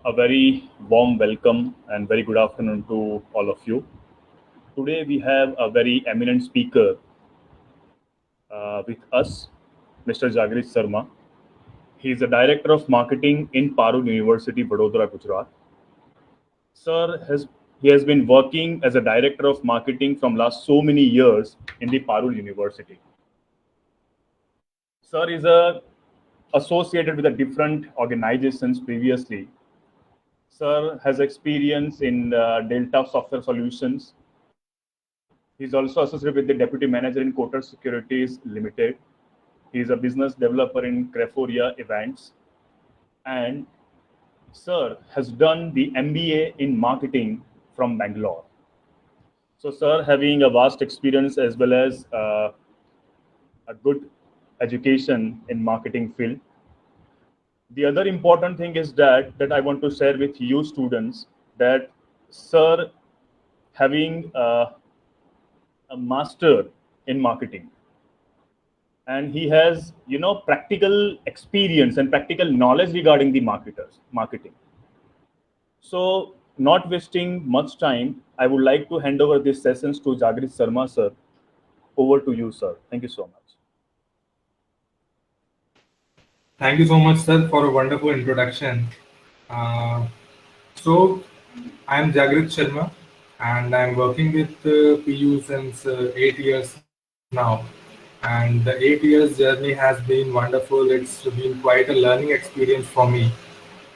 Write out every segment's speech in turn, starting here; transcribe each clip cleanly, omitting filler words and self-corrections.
A very warm welcome and very good afternoon to all of you. Today we have a very eminent speaker with us, Mr. Jagrit Sharma. He is the Director of Marketing in Parul University, Vadodara, Gujarat. Sir he has been working as a Director of Marketing from last so many years in the Parul University. Sir is associated with a different organizations previously. Sir has experience in Delta Software Solutions. He's also associated with the Deputy Manager in Kotak Securities Limited. He is a business developer in Creforia Events. And Sir has done the MBA in Marketing from Bangalore. So Sir having a vast experience as well as a good education in marketing field. The other important thing is that I want to share with you students that Sir having a master in marketing, and he has practical experience and practical knowledge regarding the marketing. So not wasting much time, I would like to hand over these sessions to Jagrit Sharma sir. Over to you, sir. Thank you so much. Thank you so much, sir, for a wonderful introduction. So, I'm Jagrit Sharma, and I'm working with PU since 8 years now. And the 8 years journey has been wonderful. It's been quite a learning experience for me.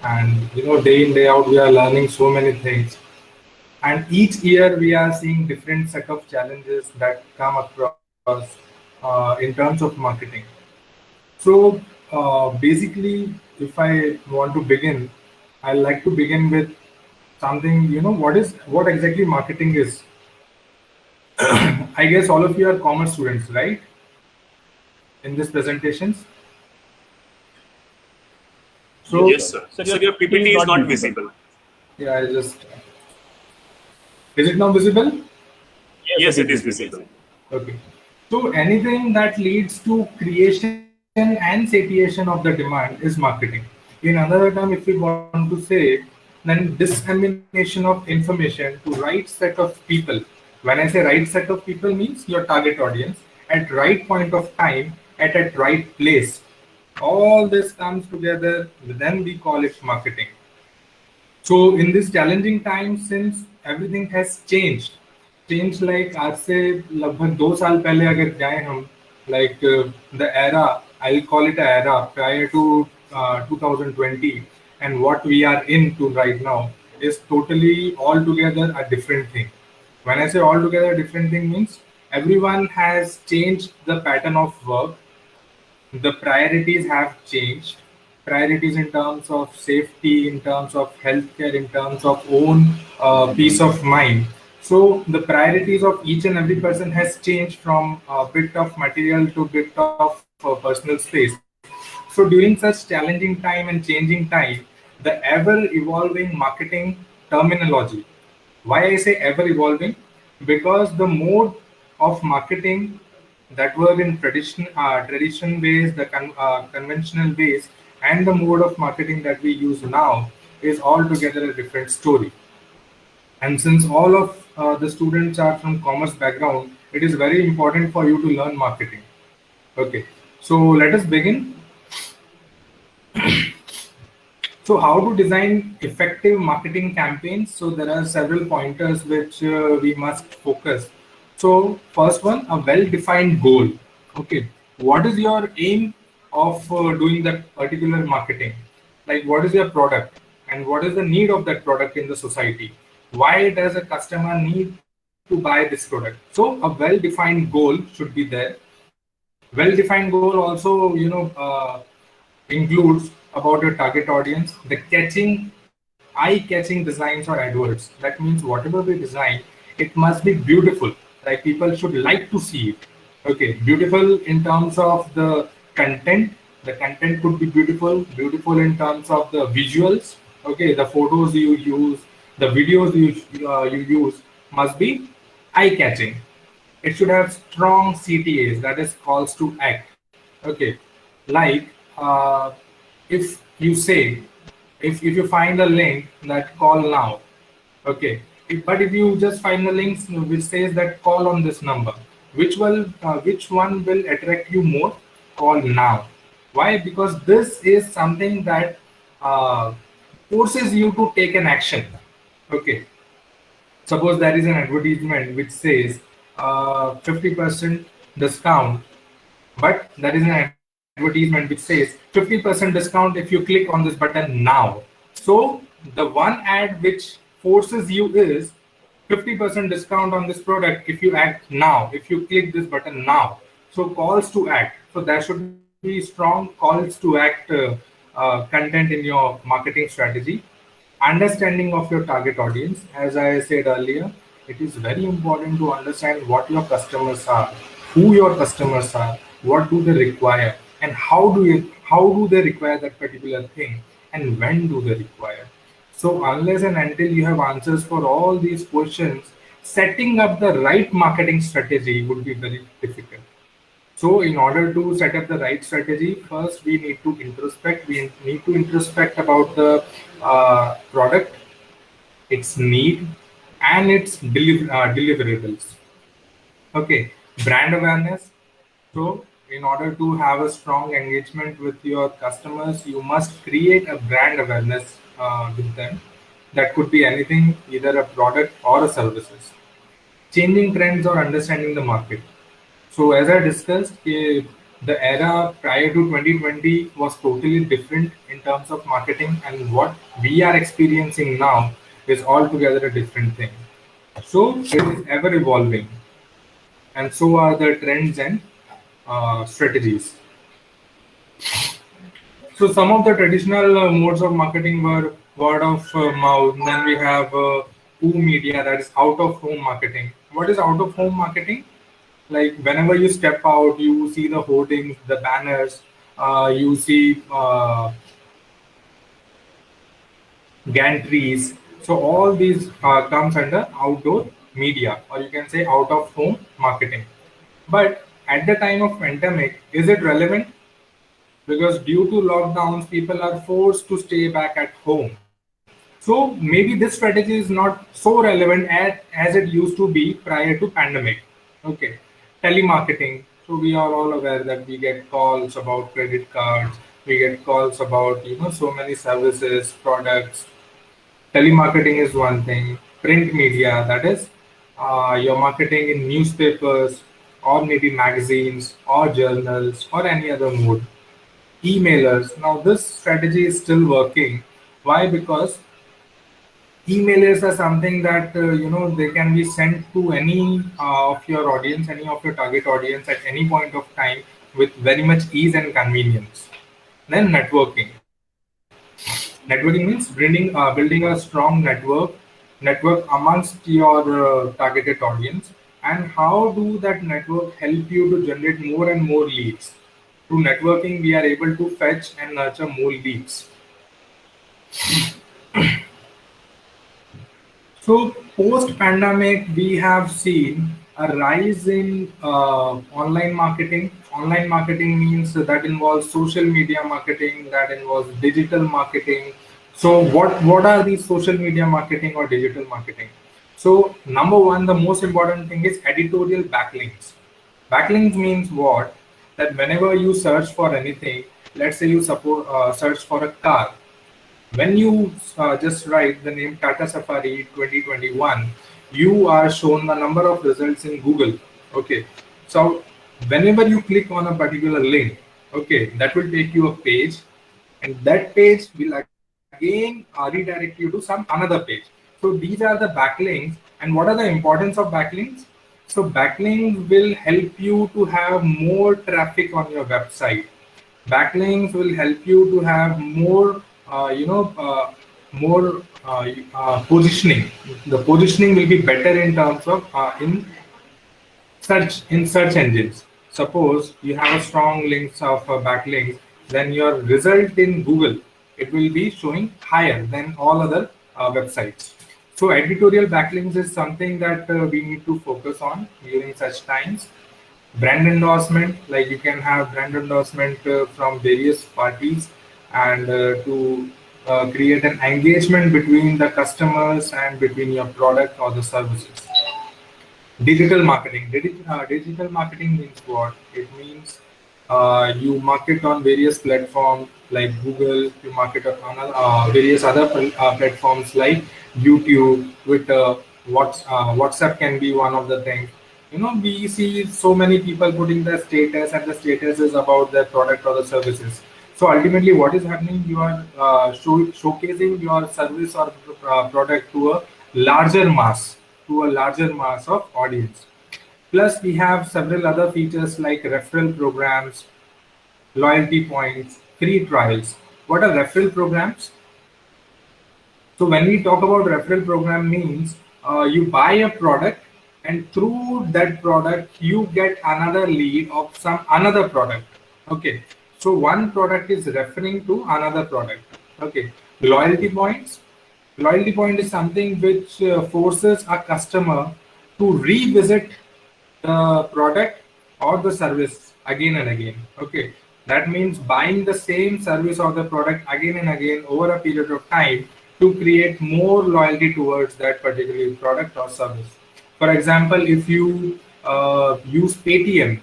And day in, day out, we are learning so many things. And each year, we are seeing different set of challenges that come across in terms of marketing. So basically, if I want to begin, I like to begin with something. What exactly marketing is. I guess all of you are commerce students, right? In these presentations. So Yes, sir. So your PPT is not visible. Yeah, I just. Is it now visible? Yes, it is visible. Okay. So anything that leads to creation and satiation of the demand is marketing. In another term, if we want to say, then dissemination of information to right set of people. When I say right set of people means your target audience at right point of time at right place. All this comes together, then we call it marketing. So in this challenging time, since everything has changed like आज से लगभग 2 साल पहले अगर जाएं हम like the era, I'll call it a era prior to 2020, and what we are into right now is totally altogether a different thing. When I say altogether a different thing means everyone has changed the pattern of work, the priorities have changed. Priorities in terms of safety, in terms of healthcare, in terms of own peace of mind. So the priorities of each and every person has changed from a bit of material to a bit of personal space. So during such challenging time and changing time, the ever evolving marketing terminology. Why I say ever evolving? Because the mode of marketing that were in tradition based, the conventional ways, and the mode of marketing that we use now is altogether a different story. And since all of the students are from commerce background, it is very important for you to learn marketing. Okay, so let us begin. So how to design effective marketing campaigns? So there are several pointers which we must focus. So first one, a well-defined goal. Okay, what is your aim of doing that particular marketing? Like what is your product and what is the need of that product in the society? Why does a customer need to buy this product? So a well-defined goal should be there. Well-defined goal also, includes about your target audience, the eye-catching designs or adverts. That means whatever we design, it must be beautiful. Like people should like to see it. Okay, beautiful in terms of the content. The content could be beautiful. Beautiful in terms of the visuals. Okay, the photos you use, the videos you use must be eye-catching. It should have strong CTAs, that is calls to act. Okay, like if you say if you find a link that call now, okay, but if you just find the links which says that call on this number, which one will attract you more? Call now. Why? Because this is something that uh, forces you to take an action. Okay, suppose there is an advertisement which says 50% discount, but there is an advertisement which says 50% discount if you click on this button now. So the one ad which forces you is 50% discount on this product if you act now, if you click this button now. So calls to act. So there should be strong calls to act content in your marketing strategy. Understanding of your target audience, as I said earlier, it is very important to understand what your customers are, who your customers are, what do they require, and how do they require that particular thing, and when do they require. So unless and until you have answers for all these questions, setting up the right marketing strategy would be very difficult. So in order to set up the right strategy, first we need to introspect. We need to introspect about the product, its need, and its deliverables. Okay, brand awareness. So in order to have a strong engagement with your customers, you must create a brand awareness with them. That could be anything, either a product or a services. Changing trends or understanding the market. So as I discussed, the era prior to 2020 was totally different in terms of marketing, and what we are experiencing now is altogether a different thing. So it is ever evolving, and so are the trends and strategies. So some of the traditional modes of marketing were word of mouth. Then we have media, that is out of home marketing. What is out of home marketing? Like whenever you step out, you see the hoardings, the banners, you see gantries. So all these comes under outdoor media, or you can say out of home marketing. But at the time of pandemic, is it relevant? Because due to lockdowns, people are forced to stay back at home. So maybe this strategy is not so relevant as it used to be prior to pandemic. Okay, telemarketing. So we are all aware that we get calls about credit cards, we get calls about so many services, products. Telemarketing is one thing. Print media, that is your marketing in newspapers or maybe magazines or journals or any other mode. Emailers. Now this strategy is still working. Why? Because emailers are something that they can be sent to any of your audience, any of your target audience at any point of time with very much ease and convenience. Then networking means building a strong network amongst your targeted audience. And how do that network help you to generate more and more leads? Through networking, we are able to fetch and nurture more leads. So post-pandemic, we have seen a rise in online marketing. Online marketing means that involves social media marketing, that involves digital marketing. So what are these social media marketing or digital marketing? So number one, the most important thing is editorial backlinks. Backlinks means what? That whenever you search for anything, let's say you search for a car, when you just write the name Tata Safari 2021, you are shown the number of results in Google. Okay, so whenever you click on a particular link, okay, that will take you a page, and that page will again redirect you to some another page. So these are the backlinks. And what are the importance of backlinks? So backlinks will help you to have more traffic on your website. Backlinks will help you to have more more positioning. The positioning will be better in terms of in search engines. Suppose you have a strong links of backlinks, then your result in Google, it will be showing higher than all other websites. So editorial backlinks is something that we need to focus on during such times. Brand endorsement, like you can have brand endorsement from various parties, and to create an engagement between the customers and between your product or the services. Digital marketing. Digital marketing means what? It means you market on various platforms like Google, you market on various other platforms like YouTube, Twitter, WhatsApp can be one of the things. You know, we see so many people putting their status, and the status is about their product or the services. So ultimately, what is happening? You are showcasing your service or product to a larger mass of audience. Plus, we have several other features like referral programs, loyalty points, free trials. What are referral programs? So when we talk about referral program means you buy a product, and through that product you get another lead of some another product. Okay. So one product is referring to another product. Okay. Loyalty points. Loyalty point is something which forces a customer to revisit the product or the service again and again. Okay, that means buying the same service or the product again and again over a period of time to create more loyalty towards that particular product or service. For example, if you use Paytm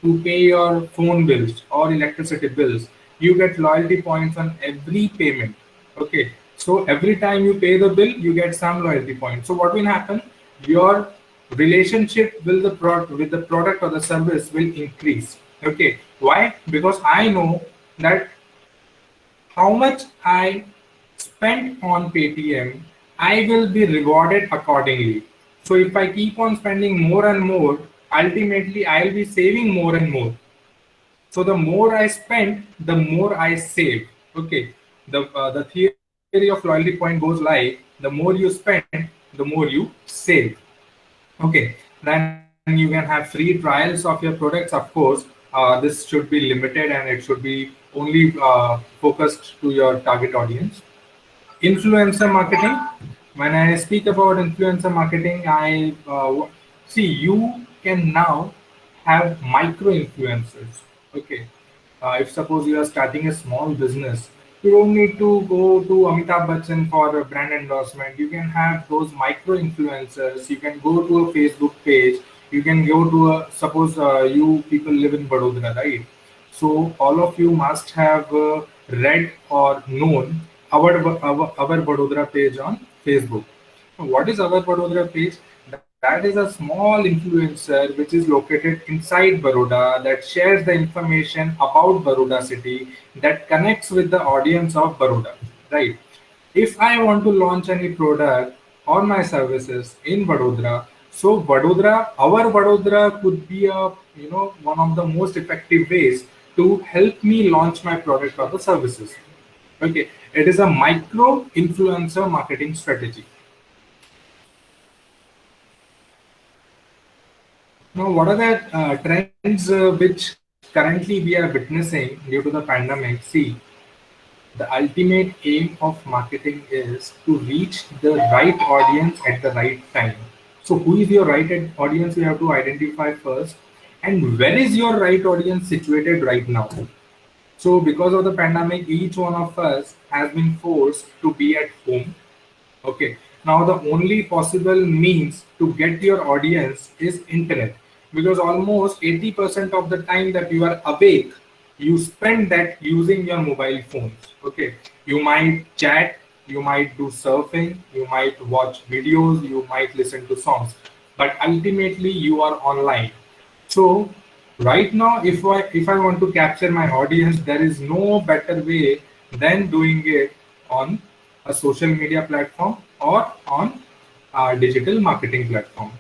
to pay your phone bills or electricity bills, you get loyalty points on every payment. Okay, so every time you pay the bill, you get some loyalty points. So what will happen? Your relationship with the product or the service will increase. Okay, why? Because I know that how much I spend on Paytm, I will be rewarded accordingly. So if I keep on spending more and more, ultimately I'll be saving more and more. So the more I spend, the more I save. Okay, the theory of loyalty point goes like the more you spend, the more you save. Okay, then you can have free trials of your products. Of course, this should be limited and it should be only focused to your target audience. Influencer marketing. When I speak about influencer marketing, I see you can now have micro influencers. Okay, if suppose you are starting a small business, you don't need to go to Amitabh Bachchan for a brand endorsement. You can have those micro influencers. You can go to a Facebook page. You can go to a, suppose you people live in Vadodara, right? So all of you must have read or known our Vadodara page on Facebook. What is our Vadodara page? That is a small influencer which is located inside Baroda that shares the information about Baroda city, that connects with the audience of Baroda, right? If I want to launch any product or my services in Vadodara, so our Vadodara could be a one of the most effective ways to help me launch my product or the services. Okay, it is a micro influencer marketing strategy. Now, what are the trends which currently we are witnessing due to the pandemic? See, the ultimate aim of marketing is to reach the right audience at the right time. So, who is your right audience? You have to identify first, and where is your right audience situated right now? So, because of the pandemic, each one of us has been forced to be at home. Okay. Now the only possible means to get your audience is internet, because almost 80% of the time that you are awake, you spend that using your mobile phones. Okay. You might chat, you might do surfing, you might watch videos, you might listen to songs, but ultimately you are online. So right now, if I want to capture my audience, there is no better way than doing it on a social media platform or on a digital marketing platform.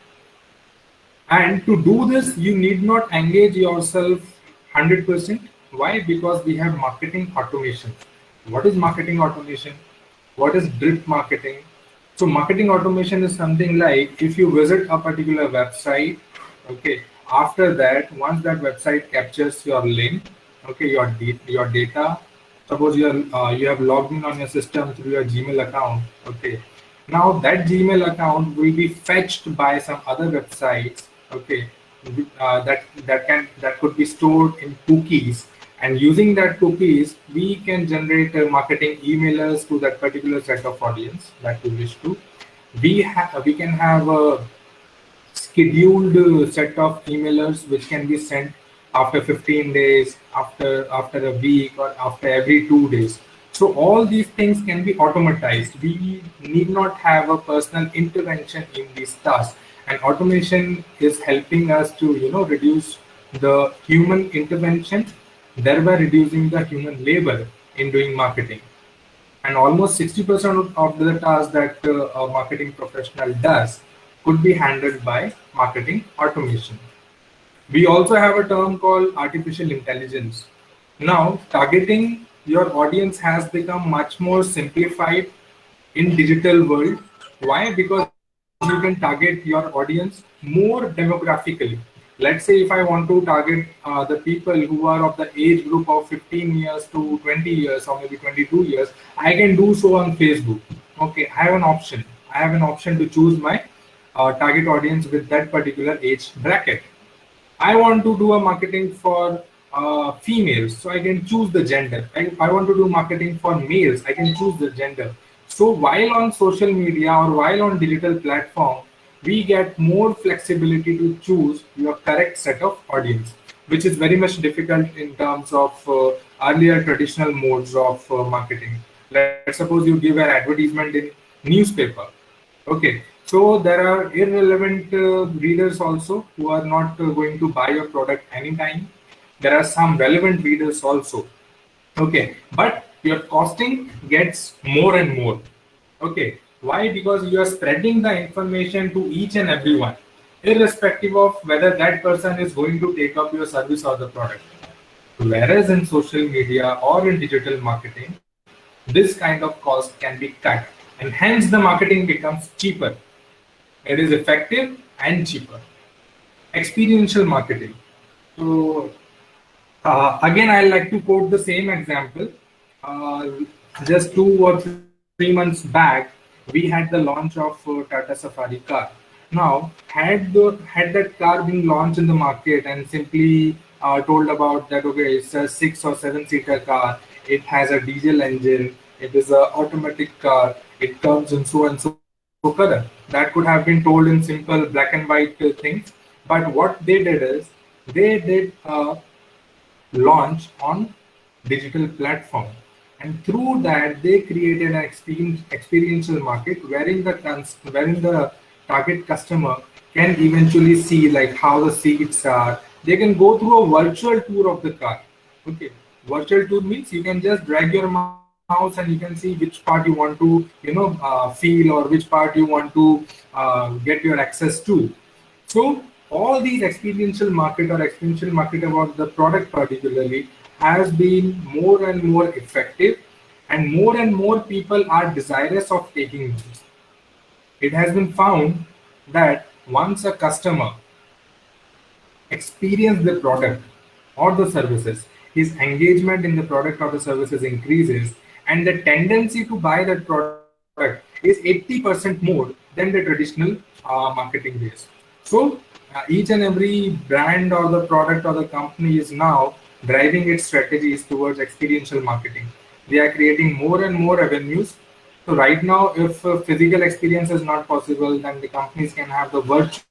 And to do this, you need not engage yourself 100%. Why? Because we have marketing automation. What is marketing automation? What is drip marketing? So marketing automation is something like if you visit a particular website, okay, after that, once that website captures your link, okay, your data, suppose you have logged in on your system through your Gmail account, okay, now that Gmail account will be fetched by some other websites, okay, that could be stored in cookies, And using that cookies, we can generate marketing emailers to that particular set of audience that we wish to. We can have a scheduled set of emailers which can be sent after 15 days, after a week, or after every 2 days. So all these things can be automatized. We need not have a personal intervention in these tasks, and automation is helping us to reduce the human intervention, thereby reducing the human labor in doing marketing. And almost 60% of the tasks that a marketing professional does could be handled by marketing automation. We also have a term called artificial intelligence. Now, targeting your audience has become much more simplified in digital world. Why? Because you can target your audience more demographically. Let's say if I want to target the people who are of the age group of 15 years to 20 years or maybe 22 years, I can do so on Facebook. Okay, I have an option. I have an option to choose my target audience with that particular age bracket. I want to do a marketing for females, so I can choose the gender. I want to do marketing for males, I can choose the gender. So while on social media or while on digital platform, we get more flexibility to choose your correct set of audience, which is very much difficult in terms of earlier traditional modes of marketing. Let's suppose you give an advertisement in newspaper. Okay, so there are irrelevant readers also who are not going to buy your product anytime. There are some relevant readers also. Okay, but your costing gets more and more. Okay, why? Because you are spreading the information to each and everyone, irrespective of whether that person is going to take up your service or the product. Whereas in social media or in digital marketing, this kind of cost can be cut, and hence the marketing becomes cheaper. It is effective and cheaper. Experiential marketing. So again, I like to quote the same example. Just 2 or 3 months back, we had the launch of Tata Safari car. Now, had that car been launched in the market and simply told about that, okay, it's a 6 or 7 seater car, it has a diesel engine, it is an automatic car, it comes in so and so color. That could have been told in simple black and white things. But what they did is they did launch on digital platform, and through that they created an experiential market wherein the target customer can eventually see like how the seats are. They can go through a virtual tour of the car. Okay, virtual tour means you can just drag your mouse and you can see which part you want to feel, or which part you want to get your access to. So all these experiential market about the product particularly has been more and more effective, and more people are desirous of taking this. It has been found that once a customer experiences the product or the services, his engagement in the product or the services increases, and the tendency to buy that product is 80% more than the traditional marketing days. So each and every brand or the product or the company is now driving its strategies towards experiential marketing. They are creating more and more avenues. So right now, if physical experience is not possible, then the companies can have the virtual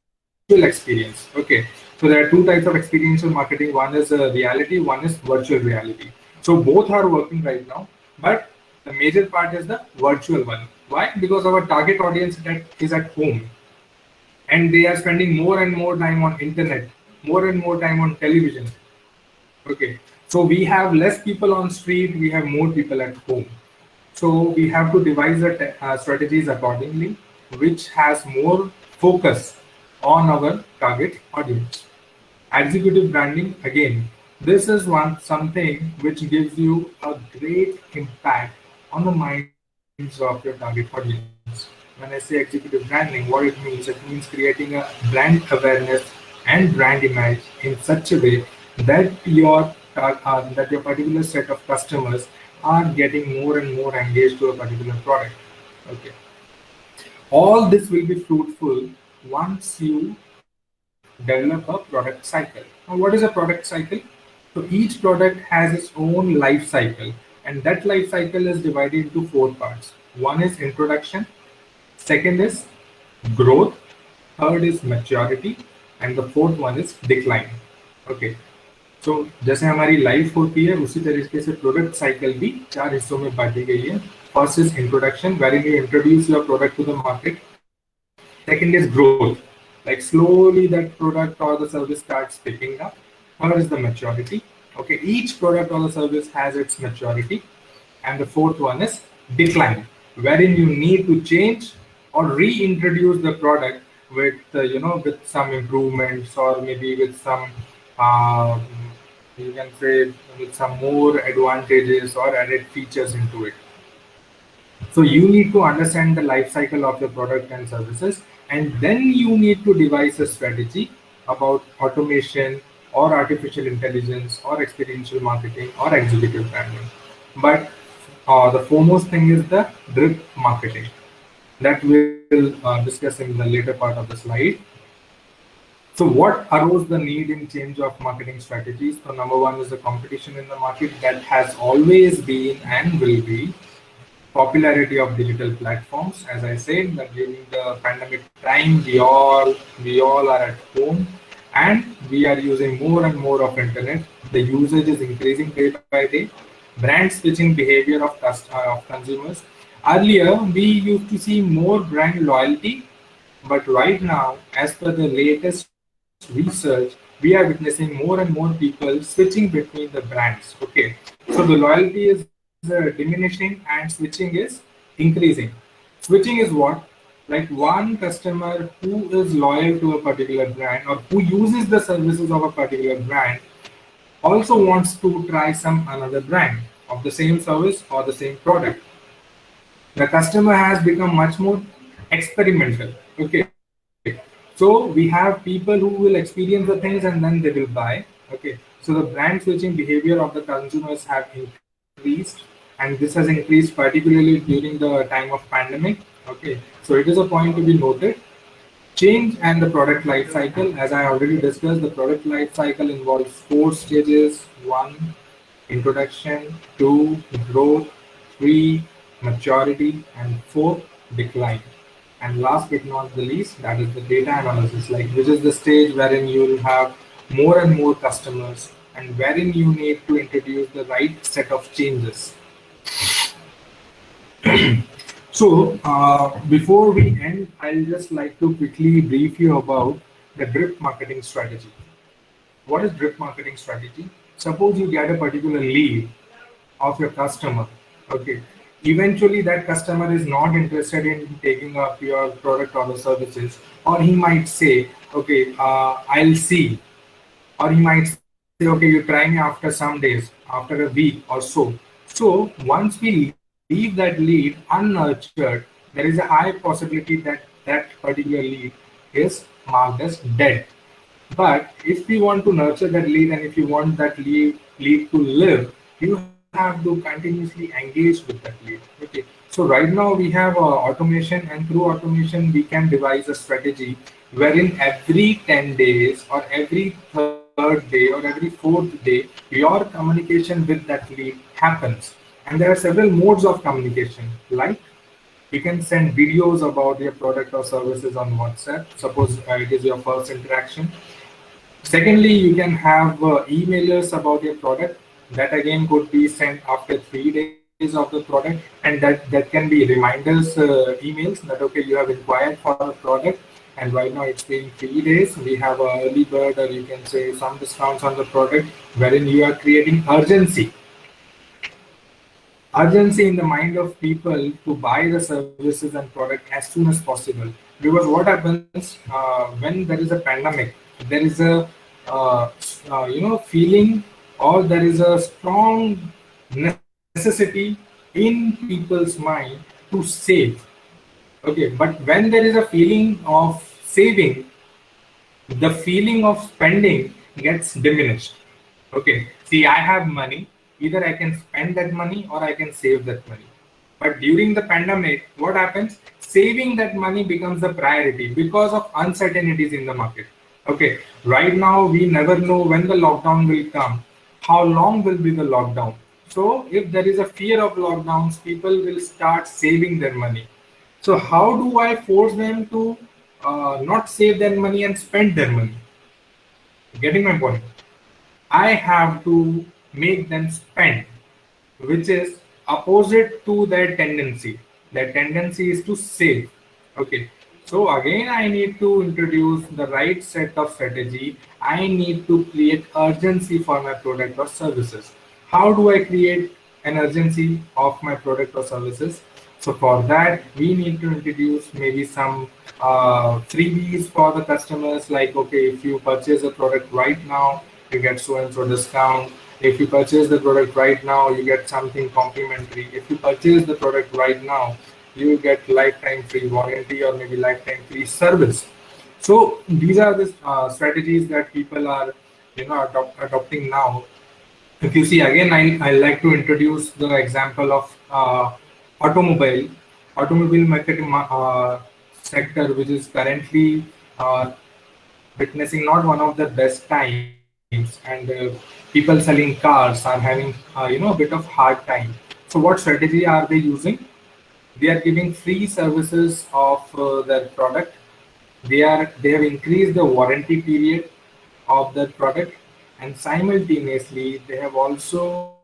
experience. Okay, so there are two types of experiential marketing. One is reality, one is virtual reality. So both are working right now, but the major part is the virtual one. Why? Because our target audience that is at home, and they are spending more and more time on internet, more and more time on television. Okay, so we have less people on street, we have more people at home. So we have to devise the strategies accordingly, which has more focus on our target audience. Executive branding, again, this is something which gives you a great impact on the minds of your target audience. When I say executive branding, what it means creating a brand awareness and brand image in such a way that your particular set of customers are getting more and more engaged to a particular product. Okay, all this will be fruitful once you develop a product cycle. Now, what is a product cycle? So each product has its own life cycle, and that life cycle is divided into 4 parts. One is introduction, second is growth, third is maturity, and the fourth one is decline. Okay. So जैसे हमारी life होती है उसी तरीके से product cycle भी 4 हिस्सों में बांटी गई है. First is introduction, wherein you introduce your product to the market. Second is growth, like slowly that product or the service starts picking up. Third is the maturity. Okay, each product or the service has its maturity. And the fourth one is decline, wherein you need to change or reintroduce the product with with some improvements, or maybe with some you can say with some more advantages or added features into it. So you need to understand the life cycle of your product and services, and then you need to devise a strategy about automation or artificial intelligence or experiential marketing or executive branding. But the foremost thing is the drip marketing that we'll discuss in the later part of the slide. So what arose the need in change of marketing strategies? So number one is the competition in the market that has always been and will be. Popularity of digital platforms. As I said, that during the pandemic time, we all are at home and we are using more and more of internet. The usage is increasing day by day. Brand switching behavior of consumers. Earlier, we used to see more brand loyalty, but right now, as per the latest research, we are witnessing more and more people switching between the brands. Okay, so the loyalty is diminishing and switching is increasing. Switching is what? Like one customer who is loyal to a particular brand or who uses the services of a particular brand also wants to try some another brand of the same service or the same product. The customer has become much more experimental. Okay, so we have people who will experience the things and then they will buy. Okay, so the brand switching behavior of the consumers have increased, and this has increased particularly during the time of pandemic. Okay, so it is a point to be noted. Change and the product life cycle. As I already discussed, the product life cycle involves 4 stages. 1, introduction. 2, growth. 3, maturity. And 4, decline. And last but not the least, that is the data analysis, like which is the stage wherein you will have more and more customers and wherein you need to introduce the right set of changes. So before we end, I'll just like to quickly brief you about the drip marketing strategy. What is drip marketing strategy? Suppose you get a particular lead of your customer. Okay, eventually that customer is not interested in taking up your product or the services, or he might say, okay, I'll see, or he might say, okay, you try me after some days, after a week or so. So once we leave that lead unnurtured, there is a high possibility that that particular lead is marked as dead. But if we want to nurture that lead and if you want that lead to live, you have to continuously engage with that lead. Okay, so right now we have automation, and through automation we can devise a strategy wherein every 10 days or every third day or every fourth day your communication with that lead happens. And there are several modes of communication, like you can send videos about your product or services on WhatsApp. Suppose it is your first interaction. Secondly, you can have emailers about your product. That again could be sent after 3 days of the product, and that can be reminders emails that okay, you have inquired for a product and right now it's been 3 days. We have an early bird, or you can say some discounts on the product, wherein you are creating urgency in the mind of people to buy the services and product as soon as possible. Because what happens when there is a pandemic, there is a feeling, or there is a strong necessity in people's mind to save. Okay, but when there is a feeling of saving, the feeling of spending gets diminished. Okay, see, I have money, either I can spend that money or I can save that money. But during the pandemic, what happens? Saving that money becomes the priority because of uncertainties in the market. Okay, right now we never know when the lockdown will come, how long will be the lockdown. So if there is a fear of lockdowns, people will start saving their money. So how do I force them to not save their money and spend their money? Getting my point? I have to make them spend, which is opposite to their tendency. Their tendency is to save. Okay. So again, I need to introduce the right set of strategy. I need to create urgency for my product or services. How do I create an urgency of my product or services? So for that, we need to introduce maybe some freebies for the customers. Like, okay, if you purchase a product right now, you get so and so discount. If you purchase the product right now, you get something complimentary. If you purchase the product right now, you get lifetime free warranty or maybe lifetime free service. So these are the strategies that people are, adopting now. If you see again, I like to introduce the example of automobile marketing sector, which is currently witnessing not one of the best times, and people selling cars are having a bit of hard time. So what strategy are they using? They are giving free services of their product. They have increased the warranty period of that product, and simultaneously they have also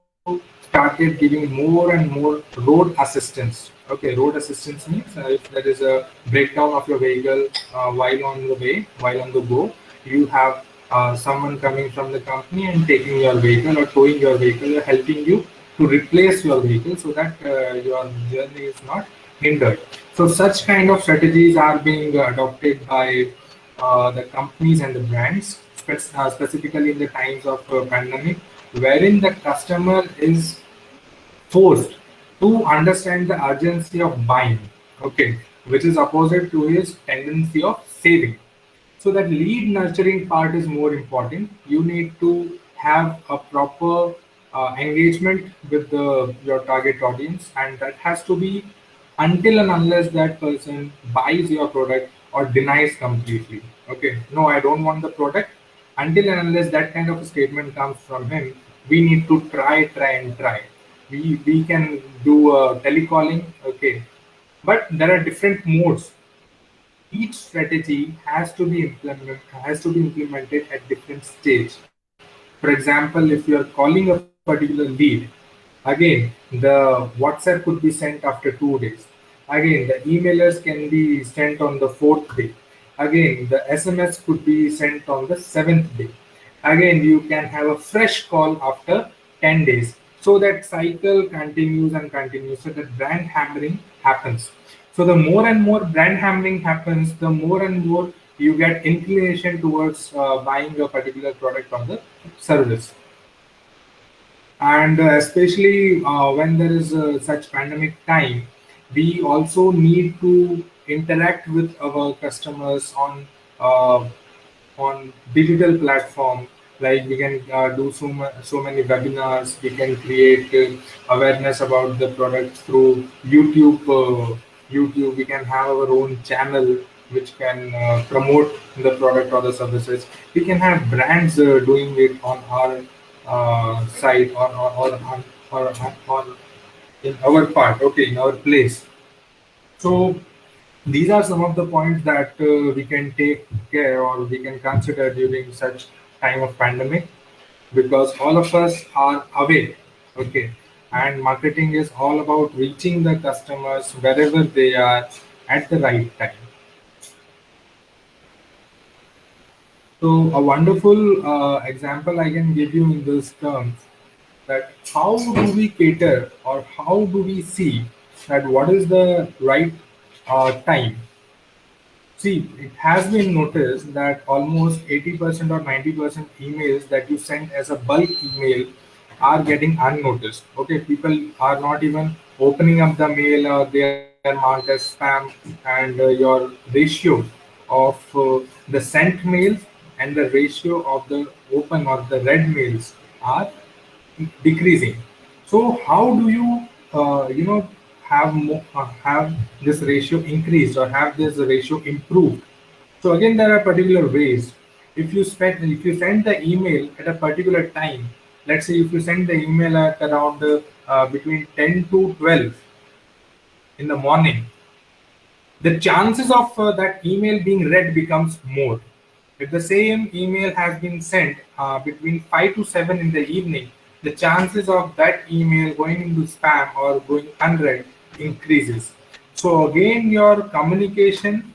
started giving more and more road assistance. Okay, road assistance means if there is a breakdown of your vehicle while on the go, you have someone coming from the company and taking your vehicle or towing your vehicle or helping you to replace your vehicle so that your journey is not hindered. So such kind of strategies are being adopted by the companies and the brands, specifically in the times of pandemic, wherein the customer is forced to understand the urgency of buying, okay, which is opposite to his tendency of saving. So that lead nurturing part is more important. You need to have a proper engagement with your target audience, and that has to be until and unless that person buys your product or denies completely. Okay, no, I don't want the product. Until and unless that kind of a statement comes from him, we need to try. We can do telecalling, okay, but there are different modes. Each strategy has to be implemented at different stage. For example, if you are calling a particular lead, again the WhatsApp could be sent after 2 days. Again, the emailers can be sent on the fourth day. Again, the SMS could be sent on the seventh day. Again, you can have a fresh call after 10 days. So that cycle continues and continues. So that brand hammering happens. So the more and more brand hammering happens, the more and more you get inclination towards buying a particular product or the service. And especially when there is such pandemic time, we also need to interact with our customers uh, on digital platform. Like we can do so many webinars. We can create awareness about the product through YouTube. We can have our own channel which can promote the product or the services. We can have brands doing it on our side or in our part, okay, in our place. So these are some of the points that we can take care or we can consider during such time of pandemic, because all of us are away, okay, and marketing is all about reaching the customers wherever they are at the right time. So a wonderful example I can give you in those terms, that how do we cater or how do we see that what is the right time. See, it has been noticed that almost 80% or 90% emails that you send as a bulk email are getting unnoticed. Okay, people are not even opening up the mail, or they are marked as spam, and your ratio of the sent mails and the ratio of the open or the read mails are decreasing. So how do you have this ratio increased or have this ratio improved? So again, there are particular ways. If you send the email at a particular time, let's say if you send the email at around between 10 to 12 in the morning, the chances of that email being read becomes more. If the same email has been sent between 5 to 7 in the evening, the chances of that email going into spam or going unread increases. So again, your communication,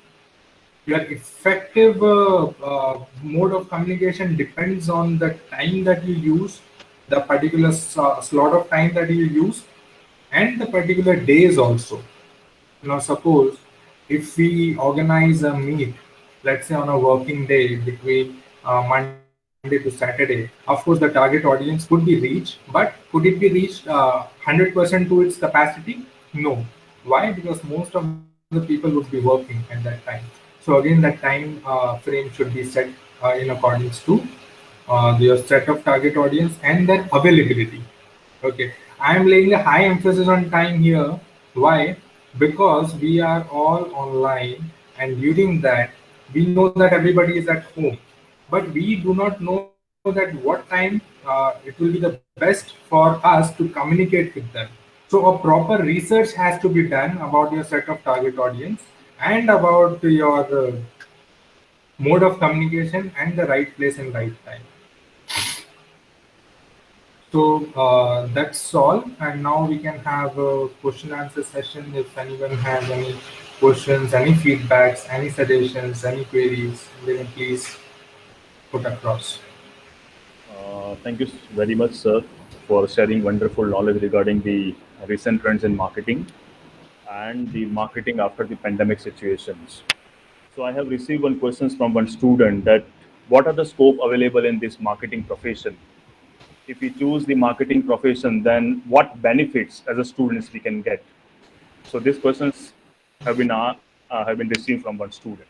your effective mode of communication depends on the time that you use, the particular slot of time that you use, and the particular days also. Now, suppose if we organize a meet, let's say on a working day between Monday to Saturday, of course, the target audience could be reached, but could it be reached 100% to its capacity? No. Why? Because most of the people would be working at that time. So again, that time frame should be set in accordance to your set of target audience and their availability. Okay, I am laying a high emphasis on time here. Why? Because we are all online, and during that, we know that everybody is at home, but we do not know that what time it will be the best for us to communicate with them. So, a proper research has to be done about your set of target audience and about your mode of communication and the right place and right time. So that's all, and now we can have a question answer session. If anyone has any questions, any feedbacks, any suggestions, any queries, then please put across. Thank you very much, sir, for sharing wonderful knowledge regarding the recent trends in marketing and the marketing after the pandemic situations. So I have received one question from one student that what are the scope available in this marketing profession? If we choose the marketing profession, then what benefits as a students we can get? So these questions have been received from one student.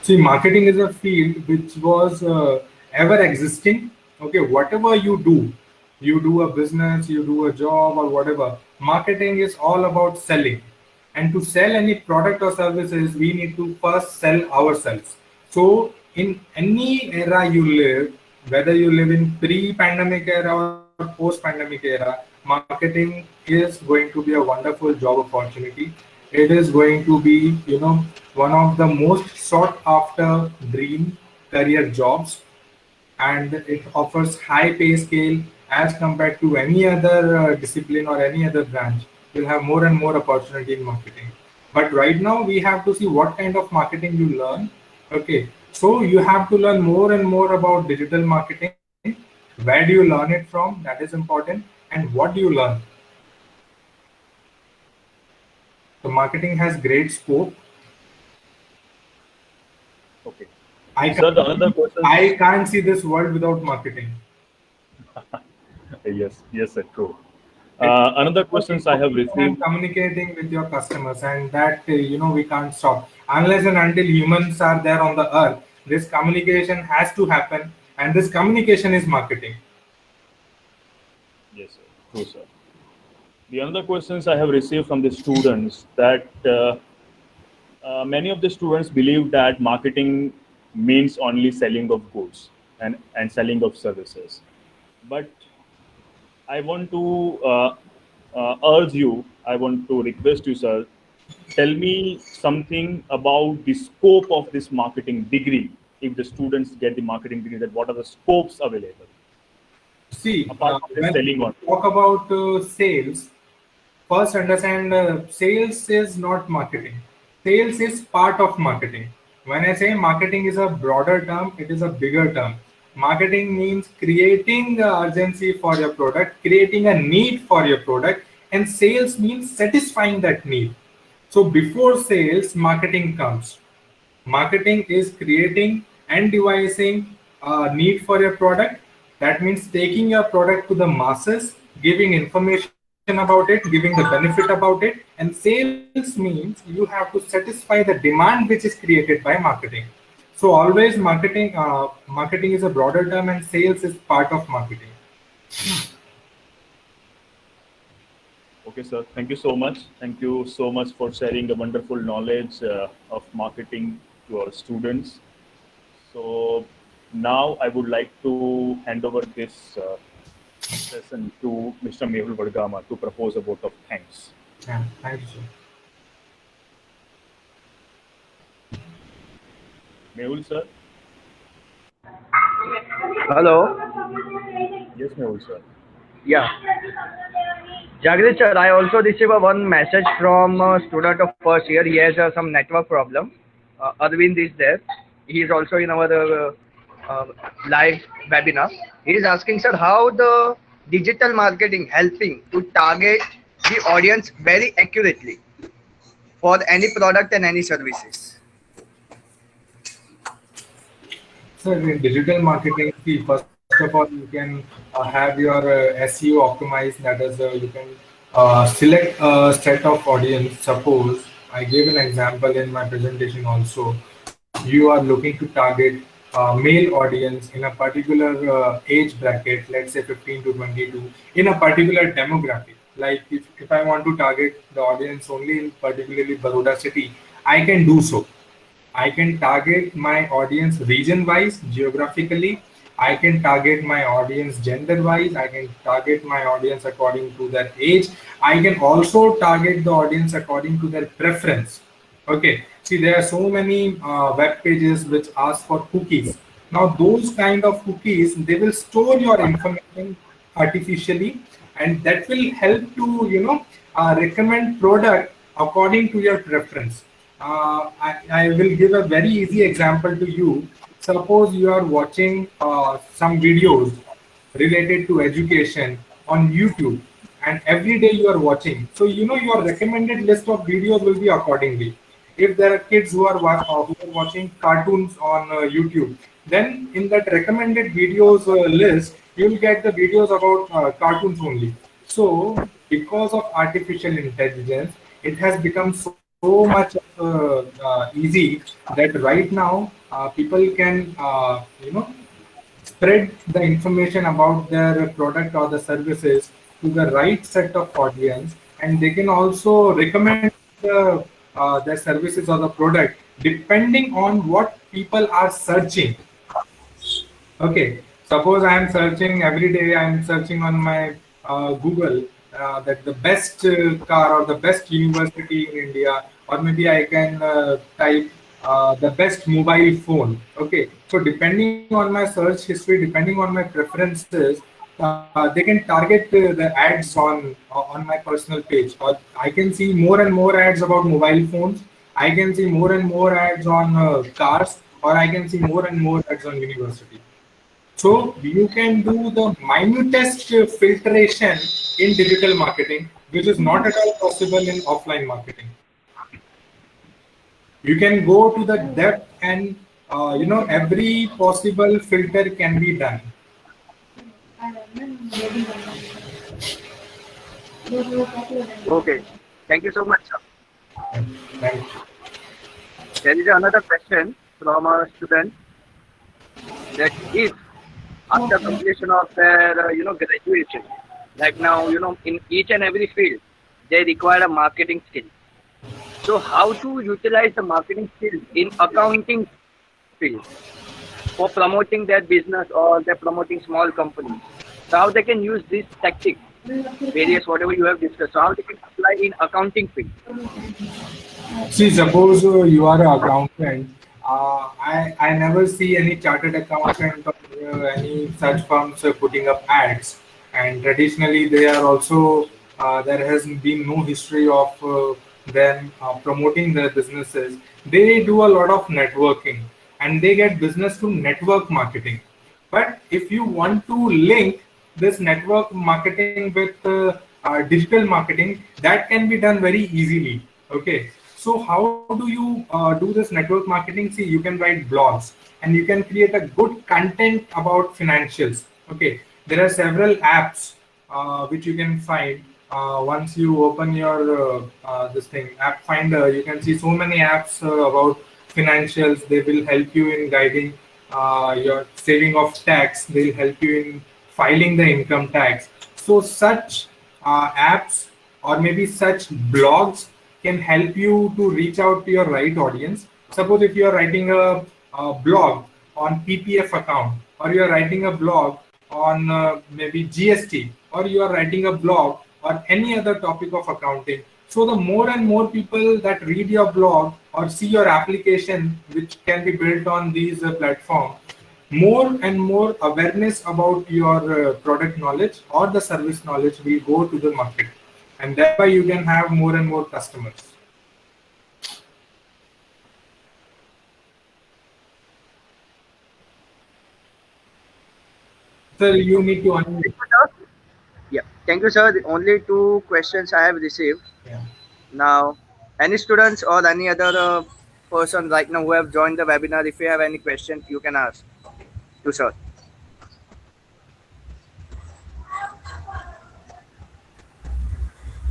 See, marketing is a field which was ever existing. Okay, whatever you do a business, you do a job, or whatever. Marketing is all about selling. And to sell any product or services, we need to first sell ourselves. So, in any era you live, whether you live in pre-pandemic era or post-pandemic era, marketing is going to be a wonderful job opportunity. It is going to be, one of the most sought after dream career jobs, and it offers high pay scale as compared to any other discipline or any other branch. You'll have more and more opportunity in marketing. But right now we have to see what kind of marketing you learn. Okay, so you have to learn more and more about digital marketing. Where do you learn it from? That is important. And what do you learn? So marketing has great scope. Okay. I Sir, the can't, another question. I can't see this world without marketing. Yes, sir, true. Another questions I have And received. communicating with your customers, and that we can't stop unless and until humans are there on the earth. This communication has to happen, and this communication is marketing. Yes, sir, true, sir. The another questions I have received from the students that many of the students believe that marketing means only selling of goods and selling of services. But I want to urge you, I want to request you, sir, tell me something about the scope of this marketing degree. If the students get the marketing degree, that what are the scopes available See, apart from the when selling we on? talk about sales, first understand sales is not marketing. Sales is part of marketing. When I say marketing is a broader term, it is a bigger term. Marketing means creating the urgency for your product, creating a need for your product, and sales means satisfying that need. So before sales, marketing comes. Marketing is creating and devising a need for your product. That means taking your product to the masses, giving information about it, giving the benefit about it. And sales means you have to satisfy the demand which is created by marketing. So always marketing is a broader term, and sales is part of marketing. Okay, sir. Thank you so much. Thank you so much for sharing the wonderful knowledge of marketing to our students. So Now I would like to hand over this session to Mr. Mehul Vadgama to propose a vote of thanks. Yeah, thank you, sir. Mehul, sir? Hello. Yes, Mehul, sir. Yeah. Jagdish sir, I also received one message from a student of first year. He has some network problem. Arvind is there. He is also in our live webinar. He is asking, sir, how the digital marketing helping to target the audience very accurately for any product and any services. So in digital marketing, see, first of all, you can have your SEO optimized. That is, you can select a set of audience. Suppose I gave an example in my presentation also. You are looking to target male audience in a particular age bracket, let's say 15 to 22, in a particular demographic. Like if I want to target the audience only in particularly Baroda city, I can do so. I can target my audience region wise, geographically. I can target my audience gender wise. I can target my audience according to their age. I can also target the audience according to their preference. Okay. See, there are so many web pages which ask for cookies. Now, those kind of cookies, they will store your information artificially, and that will help to recommend product according to your preference. I will give a very easy example to you. Suppose you are watching some videos related to education on YouTube, and every day you are watching. So, your recommended list of videos will be accordingly. If there are kids who are watching cartoons on YouTube, then in that recommended videos list, you will get the videos about cartoons only. So, because of artificial intelligence, it has become so much easy that right now people can spread the information about their product or the services to the right set of audience, and they can also recommend their services or the product depending on what people are searching. Okay, suppose I am searching every day, I am searching on my Google that the best car or the best university in India, or maybe I can type the best mobile phone. Okay, so depending on my search history, depending on my preferences, they can target the ads on my personal page, or I can see more and more ads about mobile phones. I can see more and more ads on cars, or I can see more and more ads on university. So you can do the minutest filtration in digital marketing, which is not at all possible in offline marketing. You can go to the depth, and every possible filter can be done. Okay. Thank you so much, sir. Thank you. There is another question from a student that if after completion of their graduation, like now in each and every field they require a marketing skill. So how to utilize the marketing skills in accounting field for promoting their business or they're promoting small companies? So how they can use this tactic, various whatever you have discussed, so how they can apply in accounting field? See, suppose you are an accountant. I never see any chartered accountant or any such firms putting up ads. And traditionally, they are also there has been no history of them promoting their businesses. They do a lot of networking, and they get business through network marketing. But if you want to link this network marketing with digital marketing, that can be done very easily. Okay. So how do you do this network marketing? See, you can write blogs, and you can create a good content about financials. Okay, there are several apps which you can find once you open your this thing app finder. You can see so many apps about financials. They will help you in guiding your saving of tax. They'll help you in filing the income tax. So such apps or maybe such blogs can help you to reach out to your right audience. Suppose if you are writing a blog on PPF account, or you are writing a blog on maybe GST, or you are writing a blog on any other topic of accounting. So the more and more people that read your blog or see your application, which can be built on these platforms, more and more awareness about your product knowledge or the service knowledge will go to the market, and thereby you can have more and more customers. Sir, you need to unmute. Yeah, thank you, sir. The only two questions I have received. Yeah. Now, any students or any other person right now who have joined the webinar, if you have any questions, you can ask to sir.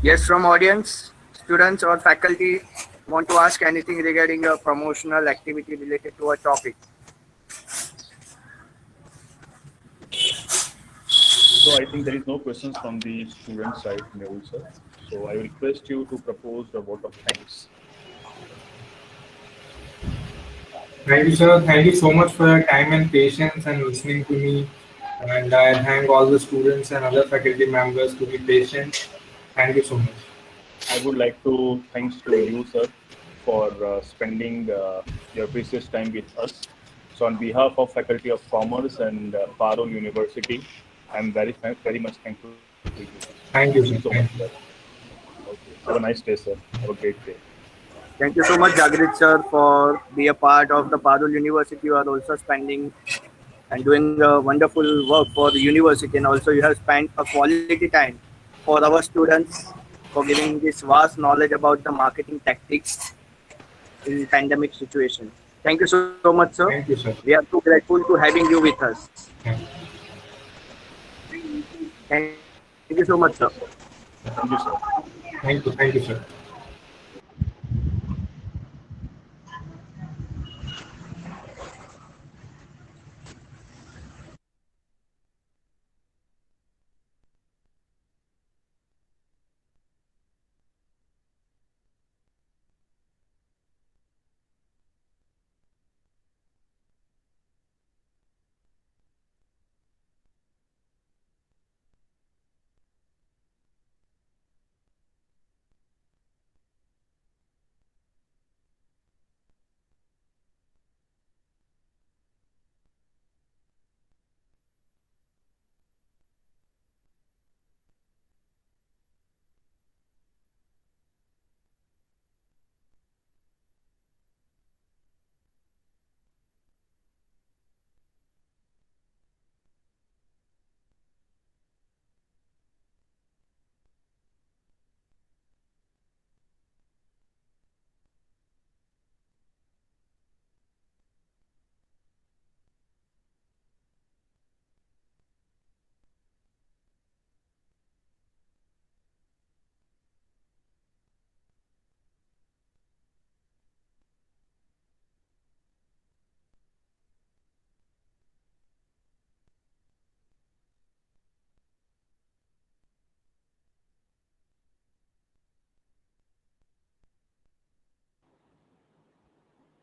Yes, from audience, students or faculty want to ask anything regarding a promotional activity related to a topic. So I think there is no questions from the student side, Mehul sir. So I request you to propose a vote of thanks. Thank you, sir. Thank you so much for your time and patience and listening to me. And I thank all the students and other faculty members to be patient. Thank you so much. I would like to thanks to you, sir, for spending your precious time with us. So on behalf of Faculty of Commerce and Parul University, I'm very much thankful to you. Thank you, Thank you sir. so much, sir. Okay. Have a nice day, sir. Have a great day. Thank you so much, Jagrit sir, for be a part of the Parul University. You are also spending and doing a wonderful work for the university, and also you have spent a quality time for our students for giving this vast knowledge about the marketing tactics in pandemic situation. Thank you so much, sir. Thank you, sir. We are too grateful to having you with us. Thank Thank you so much, sir. Thank you, sir. you. Thank you, sir.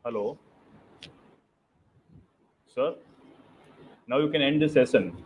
Hello, sir. Now you can end the session.